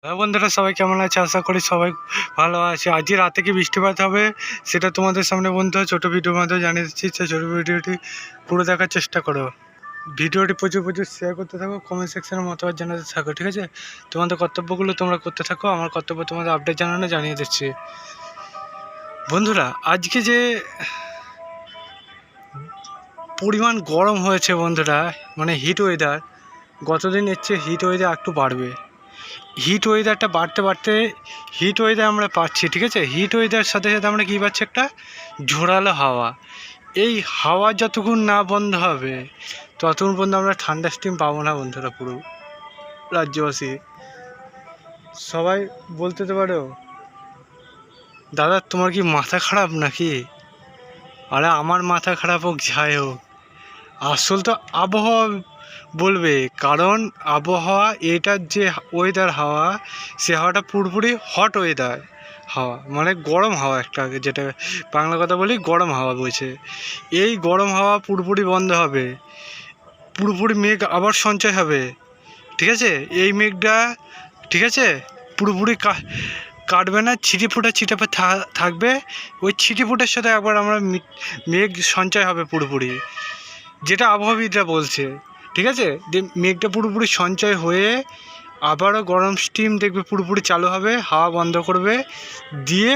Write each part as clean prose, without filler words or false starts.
হ্যাঁ বন্ধুরা, সবাই কেমন আছে? আশা করি সবাই ভালো আছে। আজকে রাতে কি বৃষ্টিপাত হবে সেটা তোমাদের সামনে বন্ধু ছোট ভিডিওর মাধ্যমে জানিয়ে দিচ্ছি। সেই ছোট ভিডিওটি পুরো দেখার চেষ্টা করো। ভিডিওটি প্রচুর প্রচুর শেয়ার করতে থাকো, কমেন্ট সেকশনে মতামত জানাতে থাকো, ঠিক আছে? তোমাদের কর্তব্যগুলো তোমরা করতে থাকো, আমার কর্তব্য তোমাদের আপডেট জানানো জানিয়ে দিচ্ছি। বন্ধুরা, আজকে যে পরিমাণ গরম হয়েছে বন্ধুরা, মানে হিট ওয়েদার, গতদিন এর চেয়ে হিট ওয়েদার একটু বাড়বে। হিট ওয়েদারটা বাড়তে বাড়তে হিট ওয়েদার আমরা পাচ্ছি, ঠিক আছে? হিট ওয়েদারের সাথে সাথে আমরা কী পাচ্ছি? একটা ঝোরালো হাওয়া। এই হাওয়া যতক্ষণ না বন্ধ হবে ততক্ষণ পর্যন্ত আমরা ঠান্ডা স্টিম পাবো না বন্ধুরা। পুরো রাজ্যবাসী সবাই বলতে তো পারো, দাদা তোমার কি মাথা খারাপ নাকি? আরে আমার মাথা খারাপ হোক যাই হোক, আসল তো আবহাওয়া বলবে। কারণ আবহাওয়া এটার যে ওয়েদার হাওয়া, সে হাওয়াটা পুরোপুরি হট ওয়েদার হাওয়া, মানে গরম হাওয়া, একটা যেটা বাংলা কথা বলি গরম হাওয়া বইছে। এই গরম হাওয়া পুরোপুরি বন্ধ হবে, পুরোপুরি মেঘ আবার সঞ্চয় হবে, ঠিক আছে? এই মেঘটা, ঠিক আছে, পুরোপুরি কাটবে না, ছিটেফোঁটা থাকবে। ওই ছিটেফোঁটার সাথে একবার আমরা মেঘ সঞ্চয় হবে পুরোপুরি, যেটা আবহাওয়াবিদরা বলছে, ঠিক আছে? যে মেঘটা পুরোপুরি সঞ্চয় হয়ে আবারও গরম স্টিম দেখবে পুরোপুরি চালু হবে, হাওয়া বন্ধ করবে, দিয়ে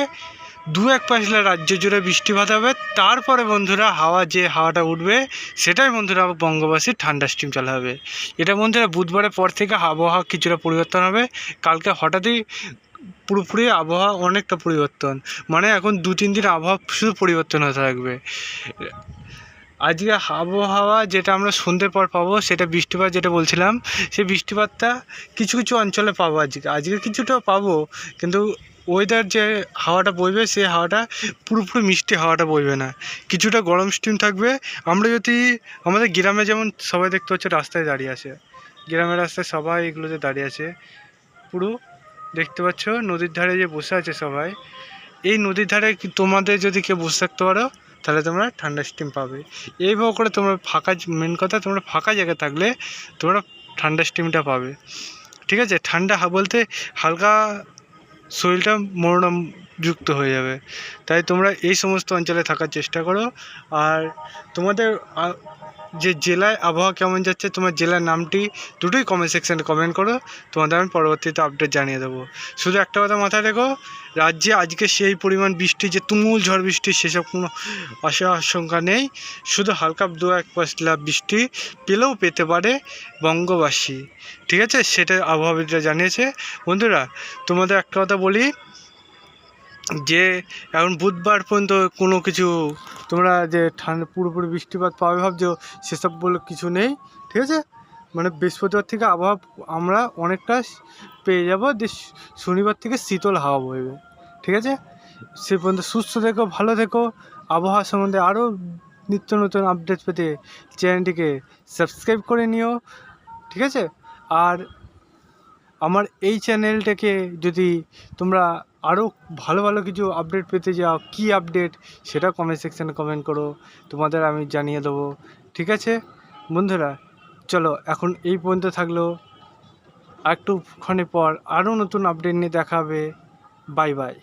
দু এক পাশলা রাজ্য জুড়ে বৃষ্টিপাত হবে। তারপরে বন্ধুরা যে হাওয়াটা উঠবে সেটাই বন্ধুরা বঙ্গবাসীর ঠান্ডা স্টিম চালু হবে। এটা বন্ধুরা বুধবারের পর থেকে আবহাওয়া কিছুটা পরিবর্তন হবে। কালকে হঠাৎই পুরোপুরি আবহাওয়া অনেকটা পরিবর্তন, মানে এখন 2-3 দিন আবহাওয়া শুধু পরিবর্তন হতে থাকবে। আজকে আবহাওয়া যেটা আমরা সন্ধ্যের পর পাবো সেটা বৃষ্টিপাত, যেটা বলছিলাম, সেই বৃষ্টিপাতটা কিছু কিছু অঞ্চলে পাবো। আজকে কিছুটা পাবো, কিন্তু ওয়েদার যে হাওয়াটা বইবে সেই হাওয়াটা পুরোপুরি মিষ্টি হাওয়াটা বইবে না, কিছুটা গরম স্টিম থাকবে। আমরা যদি আমাদের গ্রামে যেমন সবাই দেখতে পাচ্ছ রাস্তায় দাঁড়িয়ে আছে, গ্রামের রাস্তায় সবাই এগুলোতে দাঁড়িয়ে আছে, পুরো দেখতে পাচ্ছ নদীর ধারে যে বসে আছে সবাই। এই নদীর ধারে তোমাদের যদি কেউ বসে থাকতে পারো তাহলে তোমরা ঠান্ডা স্টিম পাবে। এইভাবে করে তোমরা মেন কথা তোমরা ফাঁকা জায়গায় থাকলে তোমরা ঠান্ডা স্টিমটা পাবে, ঠিক আছে? ঠান্ডা বলতে হালকা শরীরটা মনোরম যুক্ত হয়ে যাবে। তাই তোমরা এই সমস্ত অঞ্চলে থাকার চেষ্টা করো। আর তোমাদের যে জেলায় আবহাওয়া কেমন যাচ্ছে, তোমার জেলার নামটি দুটোই কমেন্ট সেকশানে কমেন্ট করো, তোমাদের আমি পরবর্তীতে আপডেট জানিয়ে দেবো। শুধু একটা কথা মাথায় রেখো, রাজ্যে আজকে সেই পরিমাণ বৃষ্টি, যে তুমুল ঝড় বৃষ্টি, সেসব কোনো আশঙ্কা নেই। শুধু হালকা 2-1 পশলা বৃষ্টি পেলেও পেতে পারে বঙ্গবাসী, ঠিক আছে? সেটা আবহাওয়াবিদরা জানিয়েছে। বন্ধুরা, তোমাদের একটা কথা বলি, যে এখন বুধবার পর্যন্ত কোনো কিছু তোমরা যে ঠান্ডা পুরোপুরি বৃষ্টিপাত পাবে ভাবছো, সেসব বলে কিছু নেই, ঠিক আছে? মানে বৃহস্পতিবার থেকে আবহাওয়া আমরা অনেকটা পেয়ে যাবো, যে শনিবার থেকে শীতল হাওয়া বইবে, ঠিক আছে? সে পর্যন্ত সুস্থ থেকো, ভালো থেকো। আবহাওয়া সম্বন্ধে আরও নিত্য নতুন আপডেট পেতে চ্যানেলটিকে সাবস্ক্রাইব করে নিও, ঠিক আছে? আর আমার এই চ্যানেলটাকে যদি তোমরা আরও ভালো ভালো কিছু আপডেট পেতে যাও, কী আপডেট সেটা কমেন্ট সেকশানে কমেন্ট করো, তোমাদের আমি জানিয়ে দেবো, ঠিক আছে? বন্ধুরা চলো এখন এই পর্যন্ত থাকলো, একটুক্ষণে পর আরও নতুন আপডেট নিয়ে দেখা হবে। Bye bye.